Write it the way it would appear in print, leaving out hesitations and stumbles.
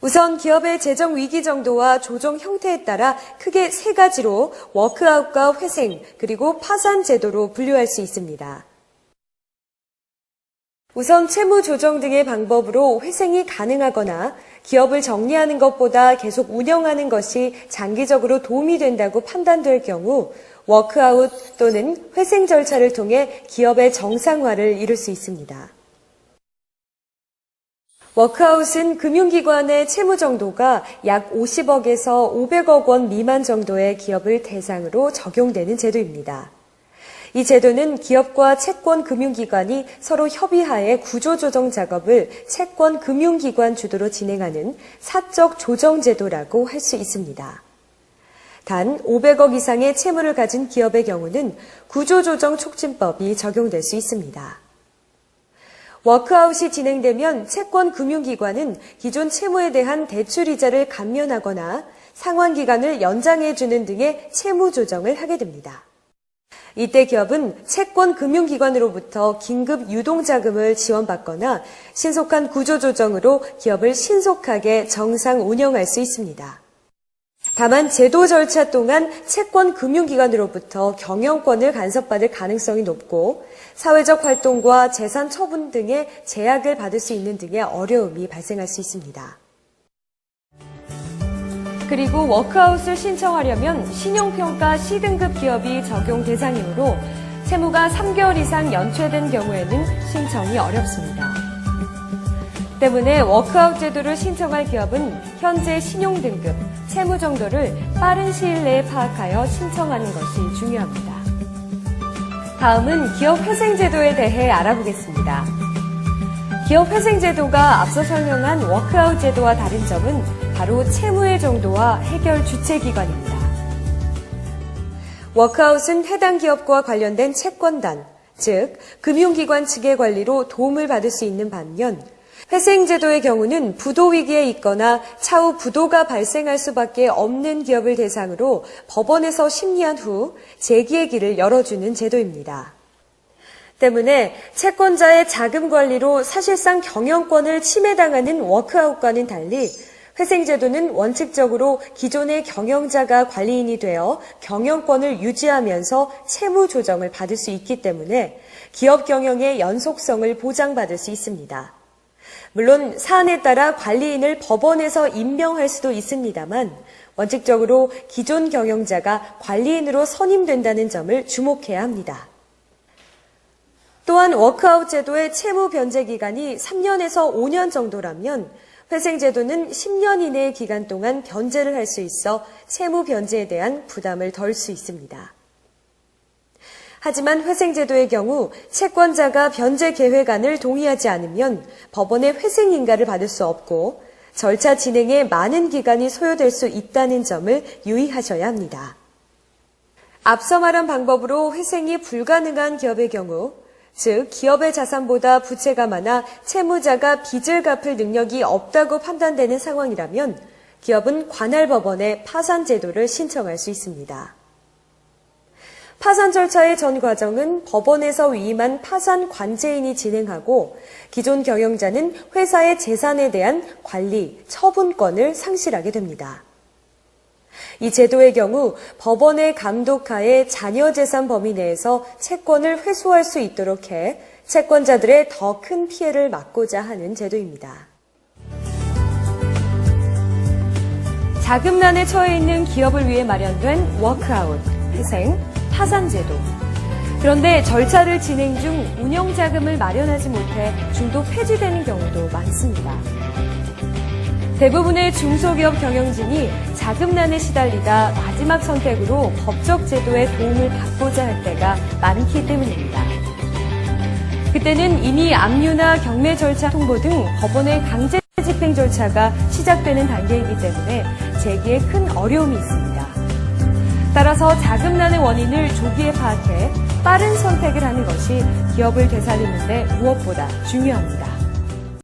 우선 기업의 재정 위기 정도와 조정 형태에 따라 크게 세 가지로 워크아웃과 회생, 그리고 파산 제도로 분류할 수 있습니다. 우선 채무 조정 등의 방법으로 회생이 가능하거나 기업을 정리하는 것보다 계속 운영하는 것이 장기적으로 도움이 된다고 판단될 경우 워크아웃 또는 회생 절차를 통해 기업의 정상화를 이룰 수 있습니다. 워크아웃은 금융기관의 채무 정도가 약 50억에서 500억 원 미만 정도의 기업을 대상으로 적용되는 제도입니다. 이 제도는 기업과 채권 금융기관이 서로 협의하에 구조조정 작업을 채권 금융기관 주도로 진행하는 사적 조정 제도라고 할 수 있습니다. 단 500억 이상의 채무를 가진 기업의 경우는 구조조정 촉진법이 적용될 수 있습니다. 워크아웃이 진행되면 채권 금융기관은 기존 채무에 대한 대출이자를 감면하거나 상환기간을 연장해주는 등의 채무 조정을 하게 됩니다. 이때 기업은 채권 금융기관으로부터 긴급 유동자금을 지원받거나 신속한 구조조정으로 기업을 신속하게 정상 운영할 수 있습니다. 다만 제도 절차 동안 채권 금융기관으로부터 경영권을 간섭받을 가능성이 높고 사회적 활동과 재산 처분 등의 제약을 받을 수 있는 등의 어려움이 발생할 수 있습니다. 그리고 워크아웃을 신청하려면 신용평가 C등급 기업이 적용 대상이므로 채무가 3개월 이상 연체된 경우에는 신청이 어렵습니다. 때문에 워크아웃 제도를 신청할 기업은 현재 신용등급, 채무 정도를 빠른 시일 내에 파악하여 신청하는 것이 중요합니다. 다음은 기업 회생 제도에 대해 알아보겠습니다. 기업 회생 제도가 앞서 설명한 워크아웃 제도와 다른 점은 바로 채무의 정도와 해결 주체 기관입니다. 워크아웃은 해당 기업과 관련된 채권단, 즉 금융기관 측의 관리로 도움을 받을 수 있는 반면 회생 제도의 경우는 부도 위기에 있거나 차후 부도가 발생할 수밖에 없는 기업을 대상으로 법원에서 심리한 후 재기의 길을 열어주는 제도입니다. 때문에 채권자의 자금 관리로 사실상 경영권을 침해당하는 워크아웃과는 달리 회생제도는 원칙적으로 기존의 경영자가 관리인이 되어 경영권을 유지하면서 채무 조정을 받을 수 있기 때문에 기업 경영의 연속성을 보장받을 수 있습니다. 물론 사안에 따라 관리인을 법원에서 임명할 수도 있습니다만 원칙적으로 기존 경영자가 관리인으로 선임된다는 점을 주목해야 합니다. 또한 워크아웃 제도의 채무 변제 기간이 3년에서 5년 정도라면 회생제도는 10년 이내의 기간 동안 변제를 할 수 있어 채무 변제에 대한 부담을 덜 수 있습니다. 하지만 회생제도의 경우 채권자가 변제 계획안을 동의하지 않으면 법원의 회생인가를 받을 수 없고 절차 진행에 많은 기간이 소요될 수 있다는 점을 유의하셔야 합니다. 앞서 말한 방법으로 회생이 불가능한 기업의 경우 즉 기업의 자산보다 부채가 많아 채무자가 빚을 갚을 능력이 없다고 판단되는 상황이라면 기업은 관할 법원에 파산 제도를 신청할 수 있습니다. 파산 절차의 전 과정은 법원에서 위임한 파산 관제인이 진행하고 기존 경영자는 회사의 재산에 대한 관리, 처분권을 상실하게 됩니다. 이 제도의 경우 법원의 감독하에 자녀 재산 범위 내에서 채권을 회수할 수 있도록 해 채권자들의 더 큰 피해를 막고자 하는 제도입니다. 자금난에 처해 있는 기업을 위해 마련된 워크아웃, 회생, 파산 제도. 그런데 절차를 진행 중 운영자금을 마련하지 못해 중도 폐지되는 경우도 많습니다. 대부분의 중소기업 경영진이 자금난에 시달리다 마지막 선택으로 법적 제도의 도움을 받고자 할 때가 많기 때문입니다. 그때는 이미 압류나 경매 절차 통보 등 법원의 강제 집행 절차가 시작되는 단계이기 때문에 재기에 큰 어려움이 있습니다. 따라서 자금난의 원인을 조기에 파악해 빠른 선택을 하는 것이 기업을 되살리는 데 무엇보다 중요합니다.